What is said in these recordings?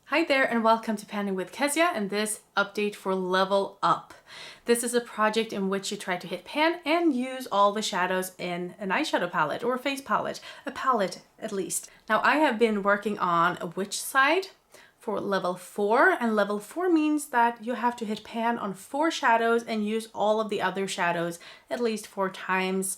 Hi there and welcome to Panning with Kezia and this update for Level Up. This is a project in which you try to hit pan and use all the shadows in an eyeshadow palette or a face palette, a palette at least. Now I have been working on a witch side for level 4, and level 4 means that you have to hit pan on 4 shadows and use all of the other shadows at least 4 times.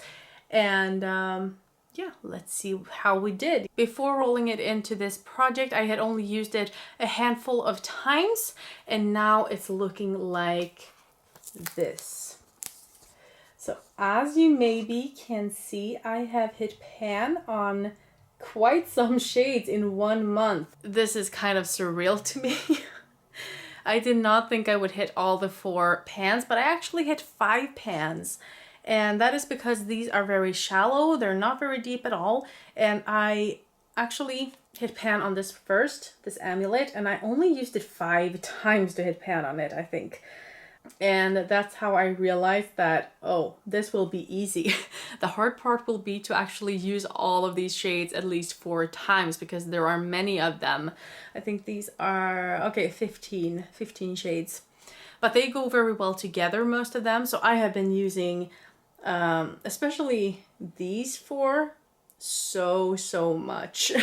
And yeah, let's see how we did. Before rolling it into this project, I had only used it a handful of times, and now it's looking like this. So as you maybe can see, I have hit pan on quite some shades in 1 month. This is kind of surreal to me. I did not think I would hit all the 4 pans, but I actually hit 5 pans. And that is because these are very shallow, they're not very deep at all. And I actually hit pan on this first, this amulet, and I only used it 5 times to hit pan on it, I think. And that's how I realized that, oh, this will be easy. The hard part will be to actually use all of these shades at least 4 times because there are many of them. I think these are, okay, 15 shades. But they go very well together, most of them. So I have been using especially these 4 so much.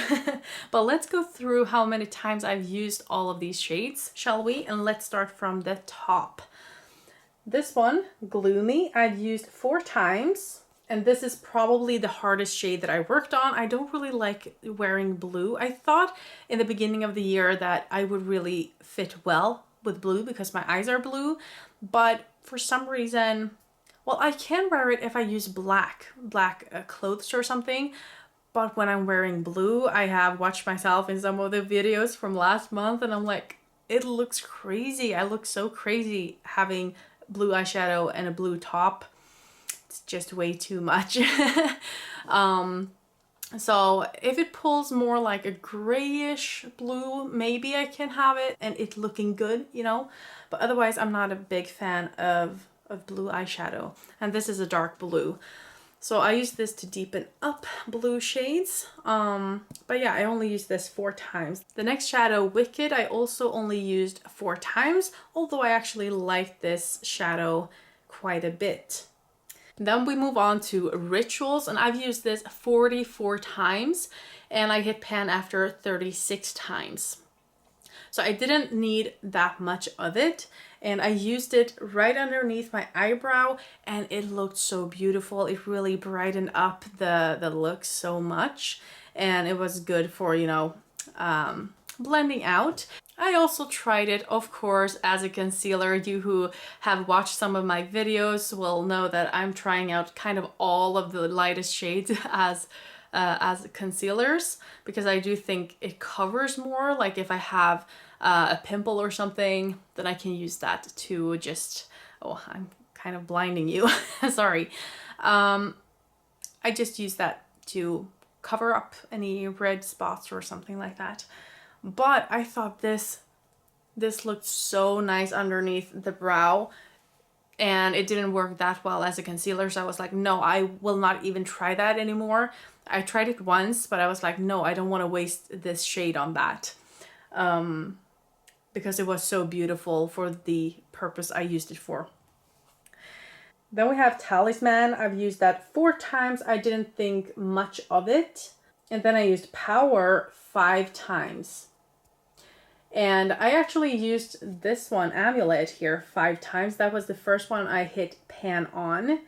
But let's go through how many times I've used all of these shades, shall we? And let's start from the top. This one, Gloomy, I've used 4 times, and this is probably the hardest shade that I worked on. I don't really like wearing blue. I thought in the beginning of the year that I would really fit well with blue because my eyes are blue, but for some reason, well, I can wear it if I use black clothes or something, but when I'm wearing blue, I have watched myself in some of the videos from last month and I'm like, it looks crazy. I look so crazy having blue eyeshadow and a blue top. It's just way too much. So if it pulls more like a grayish blue, maybe I can have it and it looking good, you know, but otherwise I'm not a big fan of blue eyeshadow, and this is a dark blue, so I use this to deepen up blue shades. But yeah, I only used this 4 times. The next shadow, Wicked, I also only used 4 times, although I actually like this shadow quite a bit. Then we move on to Rituals, and I've used this 44 times and I hit pan after 36 times. So I didn't need that much of it, and I used it right underneath my eyebrow and it looked so beautiful. It really brightened up the look so much, and it was good for, you know, blending out. I also tried it, of course, as a concealer. You who have watched some of my videos will know that I'm trying out kind of all of the lightest shades as concealers, because I do think it covers more. Like if I have a pimple or something, then I can use that to just, oh, I'm kind of blinding you. Sorry. I just use that to cover up any red spots or something like that. But I thought this looked so nice underneath the brow, and it didn't work that well as a concealer, so I was like, no, I will not even try that anymore. I tried it once, but I was like, no, I don't want to waste this shade on that, because it was so beautiful for the purpose I used it for. Then we have Talisman. I've used that 4 times. I didn't think much of it. And then I used Power 5 times. And I actually used this one, Amulet, here 5 times. That was the first one I hit pan on.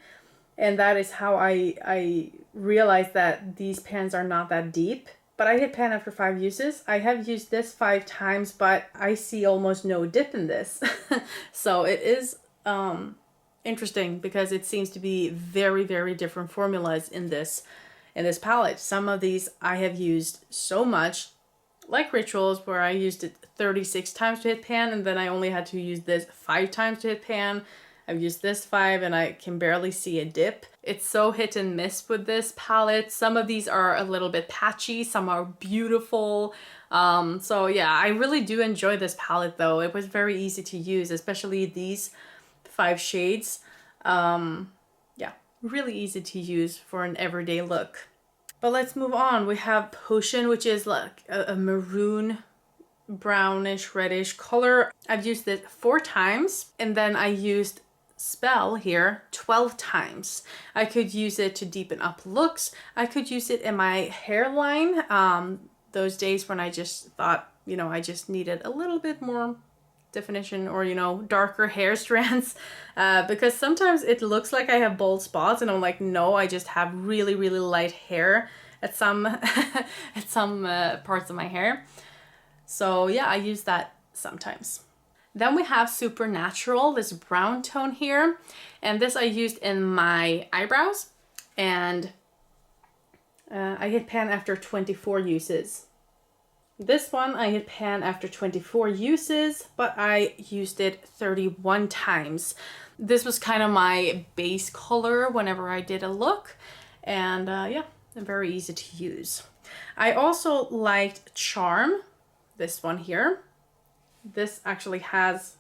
And that is how I realized that these pans are not that deep. But I hit pan after 5 uses. I have used this 5 times, but I see almost no dip in this. So it is interesting because it seems to be very different formulas in this palette. Some of these I have used so much, like Rituals, where I used it 36 times to hit pan, and then I only had to use this 5 times to hit pan. I've used this 5 and I can barely see a dip. It's so hit and miss with this palette. Some of these are a little bit patchy, some are beautiful. So yeah, I really do enjoy this palette though. It was very easy to use, especially these 5 shades. Yeah, really easy to use for an everyday look. But let's move on. We have Potion, which is like a maroon brownish reddish color. I've used it 4 times, and then I used Spell here 12 times. I could use it to deepen up looks. I could use it in my hairline. Those days when I just thought, you know, I just needed a little bit more definition, or, you know, darker hair strands, because sometimes it looks like I have bald spots and I'm like, no, I just have really, really light hair at some at some parts of my hair. So yeah, I use that sometimes. Then we have Supernatural, this brown tone here, and this I used in my eyebrows, and I hit pan after 24 uses. This one I hit pan after 24 uses, but I used it 31 times. This was kind of my base color whenever I did a look, and yeah, very easy to use. I also liked Charm, this one here. This actually has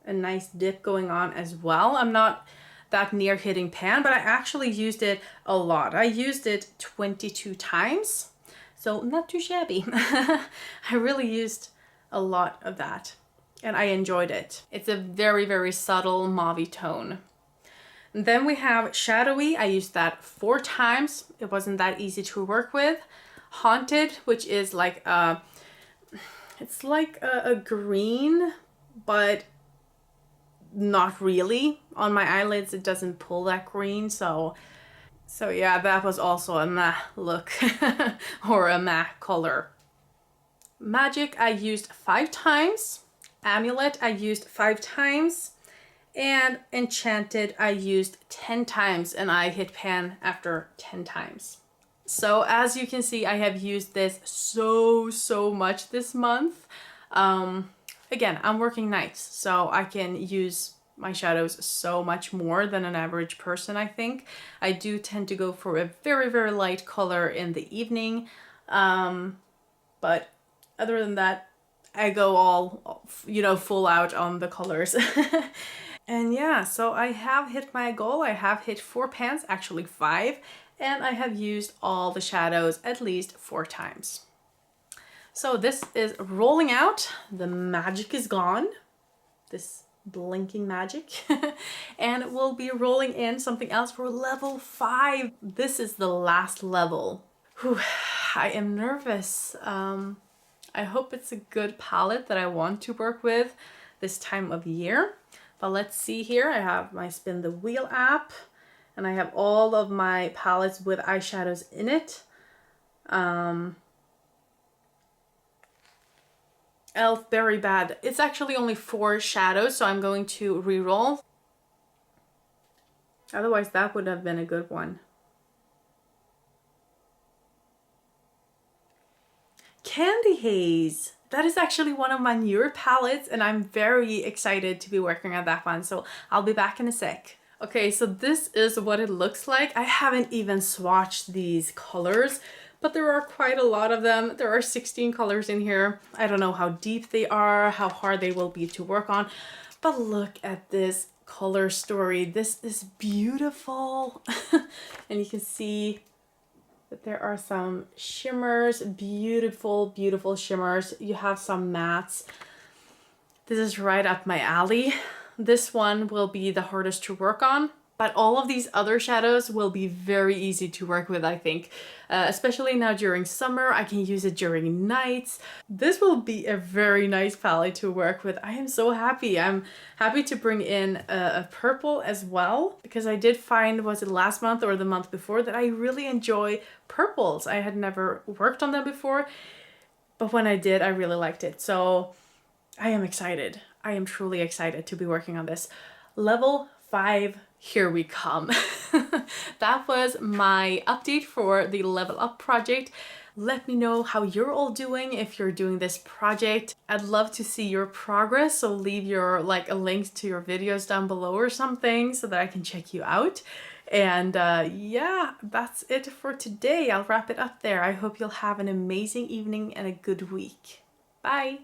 a nice dip going on as well. I'm not that near hitting pan, but I actually used it a lot. I used it 22 times. So not too shabby. I really used a lot of that and I enjoyed it. It's a very, very subtle mauve tone. And then we have Shadowy. I used that 4 times. It wasn't that easy to work with. Haunted, which is like it's like a green, but not really. On my eyelids, it doesn't pull that green, so yeah, that was also a meh look or a meh color. Magic I used 5 times. Amulet I used 5 times. And Enchanted I used 10 times, and I hit pan after 10 times. So as you can see, I have used this so much this month. Again, I'm working nights, so I can use my shadows so much more than an average person, I think. I do tend to go for a very, very light color in the evening. But other than that, I go all, you know, full out on the colors. And yeah, so I have hit my goal. I have hit 4 pans, actually 5, and I have used all the shadows at least 4 times. So this is rolling out. The magic is gone. This blinking magic. And we'll be rolling in something else for level 5. This is the last level. Whew, I am nervous. I hope it's a good palette that I want to work with this time of year. But let's see here. I have my Spin the Wheel app, and I have all of my palettes with eyeshadows in it. Elf, very bad. It's actually only 4 shadows, so I'm going to re-roll. Otherwise, that would have been a good one. Candy Haze. That is actually one of my newer palettes, and I'm very excited to be working on that one, so I'll be back in a sec. Okay, so this is what it looks like. I haven't even swatched these colors, but there are quite a lot of them. There are 16 colors in here. I don't know how deep they are, how hard they will be to work on, but look at this color story. This is beautiful. And you can see that there are some shimmers, beautiful, beautiful shimmers. You have some mattes. This is right up my alley. This one will be the hardest to work on, but all of these other shadows will be very easy to work with, I think. Especially now during summer, I can use it during nights. This will be a very nice palette to work with. I am so happy. I'm happy to bring in a purple as well, because I did find, was it last month or the month before, that I really enjoy purples. I had never worked on them before, but when I did, I really liked it. So I am excited. I am truly excited to be working on this. Level 5, here we come. That was my update for the Level Up project. Let me know how you're all doing if you're doing this project. I'd love to see your progress, so leave your a link to your videos down below or something so that I can check you out. And yeah, that's it for today. I'll wrap it up there. I hope you'll have an amazing evening and a good week. Bye!